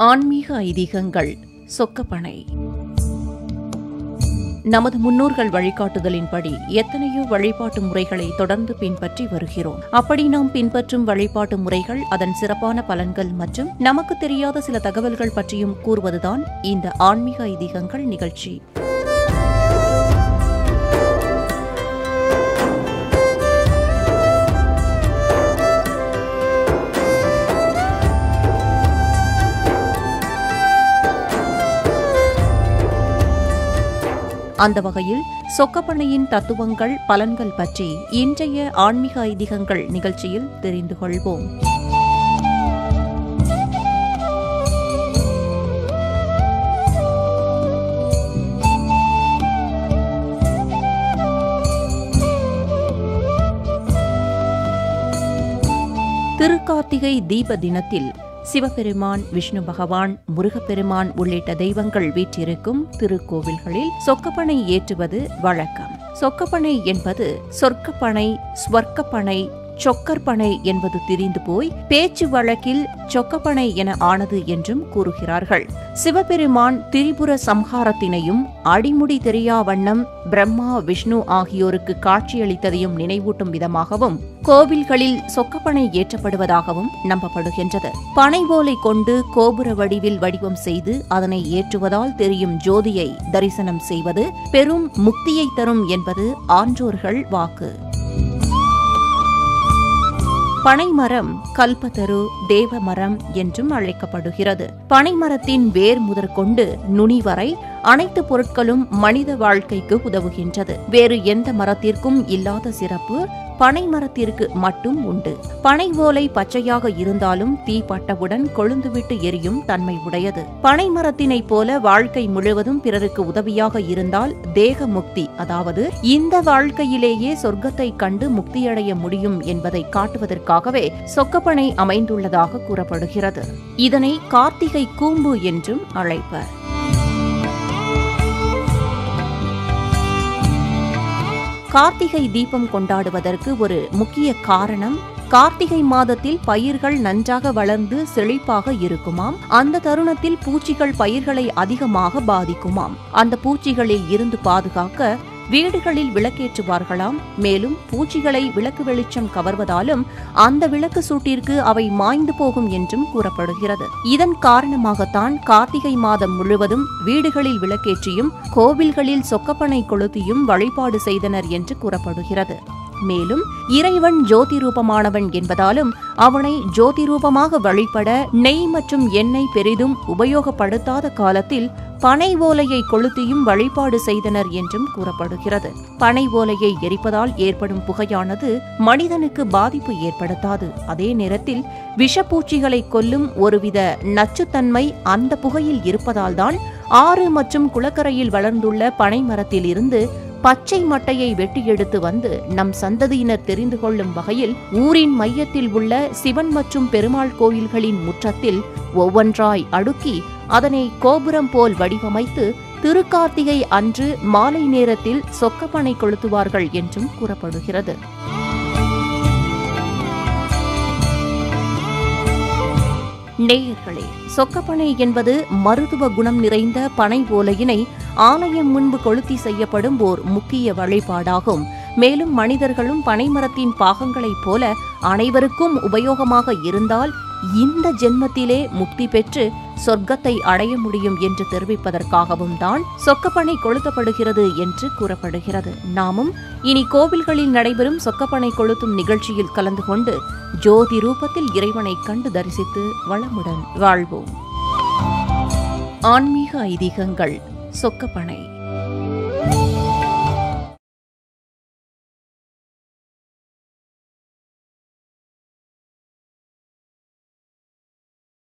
ஆன்மீக ஐதீகங்கள் சொக்கப்பனை. நமது முன்னோர்கள் வழிகாட்டுதலின்படி எத்தனையோ வழிபாட்டு முறைகளை தொடர்ந்து பின்பற்றி வருகிறோம். அப்படி நாம் பின்பற்றும் வழிபாட்டு முறைகள், அதன் சிறப்பான பலன்கள் மற்றும் நமக்கு தெரியாத சில தகவல்கள் பற்றியும் கூறுவதுதான் இந்த ஆன்மீக ஐதீகங்கள் நிகழ்ச்சி. அந்த வகையில் சொக்கப்பனையின் தத்துவங்கள், பலன்கள் பற்றி இன்றைய ஆன்மீக ஐதீகங்கள் நிகழ்ச்சியில் தெரிந்து கொள்வோம். திருக்கார்த்திகை தீப தினத்தில் சிவபெருமான், விஷ்ணு பகவான், முருகப்பெருமான் உள்ளிட்ட தெய்வங்கள் வீற்றிருக்கும் திருக்கோவில்களில் சொக்கப்பனை ஏற்றுவது வழக்கம். சொக்கப்பனை என்பது சொர்க்கப்பனை, ஸ்வர்க்கப்பனை, சொக்கற்பனை என்பது திரிந்து போய் பேச்சு வழக்கில் சொக்கப்பனை என ஆனது என்றும் கூறுகிறார்கள். சிவபெருமான் திரிபுர சம்ஹாரத்தினையும் அடிமுடி தெரியா வண்ணம் பிரம்மா, விஷ்ணு ஆகியோருக்கு காட்சியளித்ததையும் நினைவூட்டும் விதமாகவும் கோவில்களில் சொக்கப்பனை ஏற்றப்படுவதாகவும் நம்பப்படுகின்றது. பனை ஓலை கொண்டு கோபுர வடிவில் வடிவம் செய்து அதனை ஏற்றுவதால் தெரியும் ஜோதியை தரிசனம் செய்வது பெரும் முக்தியை தரும் என்பது ஆன்றோர்கள் வாக்கு. பனைமரம் கல்பத்தரு, தேவமரம் என்றும் அழைக்கப்படுகிறது. பனைமரத்தின் வேர் முதற்கொண்டு நுனி வரை அனைத்து பொருட்களும் மனித வாழ்க்கைக்கு உதவுகின்றது. வேறு எந்த மரத்திற்கும் இல்லாத சிறப்பு பனைமரத்திற்கு மட்டும் உண்டு. பனை ஓலை பச்சையாக இருந்தாலும் தீ பட்டவுடன் கொழுந்துவிட்டு எரியும் தன்மை உடையது. பனைமரத்தினை போல வாழ்க்கை முழுவதும் பிறருக்கு உதவியாக இருந்தால் தேக முக்தி, அதாவது இந்த வாழ்க்கையிலேயே சொர்க்கத்தை கண்டு முக்தியடைய முடியும் என்பதை காட்டுவதற்காகவே சொக்கப்பனை அமைந்துள்ளதாக கூறப்படுகிறது. இதனை கார்த்திகை கூம்பு என்றும் அழைப்பர். கார்த்திகை தீபம் கொண்டாடுவதற்கு ஒரு முக்கிய காரணம், கார்த்திகை மாதத்தில் பயிர்கள் நன்றாக வளர்ந்து செழிப்பாக இருக்குமாம். அந்த தருணத்தில் பூச்சிகள் பயிர்களை அதிகமாக பாதிக்குமாம். அந்த பூச்சிகளில் இருந்து பாதுகாக்க வீடுகளில் விளக்கேற்றுவார்களாம். மேலும் பூச்சிகளை விளக்கு வெளிச்சம் கவர்வதாலும் அந்த விளக்கு சூட்டிற்கு அவை மாய்ந்து போகும் என்றும் கூறப்படுகிறது. இதன் காரணமாகத்தான் கார்த்திகை மாதம் முழுவதும் வீடுகளில் விளக்கேற்றியும் கோவில்களில் சொக்கப்பனை கொளுத்தியும் வழிபாடு செய்தனர் என்று கூறப்படுகிறது. மேலும் இறைவன் ஜோதி ரூபமானவன் என்பதாலும் அவனை ஜோதி ரூபமாக வழிபட நெய் மற்றும் எண்ணெய் பெரிதும் உபயோகப்படுத்தாத காலத்தில் பனை ஓலையை கொளுத்தியும் வழிபாடு செய்தனர் என்றும் கூறப்படுகிறது. பனை ஓலையை எரிப்பதால் ஏற்படும் புகையானது மனிதனுக்கு பாதிப்பு ஏற்படுத்தாது. அதே நேரத்தில் விஷப்பூச்சிகளை கொல்லும் ஒருவித நச்சுத்தன்மை அந்த புகையில் இருப்பதால்தான் ஆறு மற்றும் குளக்கரையில் வளர்ந்துள்ள பனை மரத்தில் இருந்து பச்சை மட்டையை வெட்டி எடுத்து வந்து நம் சந்ததியினர் தெரிந்து கொள்ளும் வகையில் ஊரின் மையத்தில் உள்ள சிவன் மற்றும் பெருமாள் கோயில்களின் முற்றத்தில் ஒவ்வொன்றாய் அடுக்கி அதனை கோபுரம் போல் வடிவமைத்து திருக்கார்த்திகை அன்று மாலை நேரத்தில் சொக்கப்பனை கொளுத்துவார்கள் என்றும் கூறப்படுகிறது. நேயர்களே, சொக்கப்பனை என்பது மருத்துவ குணம் நிறைந்த பனை ஓலையினை ஆலயம் முன்பு கொளுத்தி செய்யப்படும் ஓர் முக்கிய வழிபாடாகும். மேலும் மனிதர்களும் பனைமரத்தின் பாகங்களைப் போல அனைவருக்கும் உபயோகமாக இருந்தால் இந்த ஜென்மத்திலே முக்தி பெற்று சொர்க்கத்தை அடைய முடியும் என்று தெரிவிப்பதற்காகவும் தான் சொக்கப்பனை கொளுத்தப்படுகிறது என்று கூறப்படுகிறது. நாமும் இனி கோவில்களில் நடைபெறும் சொக்கப்பனை கொளுத்தும் நிகழ்ச்சியில் கலந்து கொண்டு ஜோதி ரூபத்தில் இறைவனை கண்டு தரிசித்து வளமுடன் வாழ்வோம். ஆன்மீக ஐதீகங்கள் சொக்கப்பனை.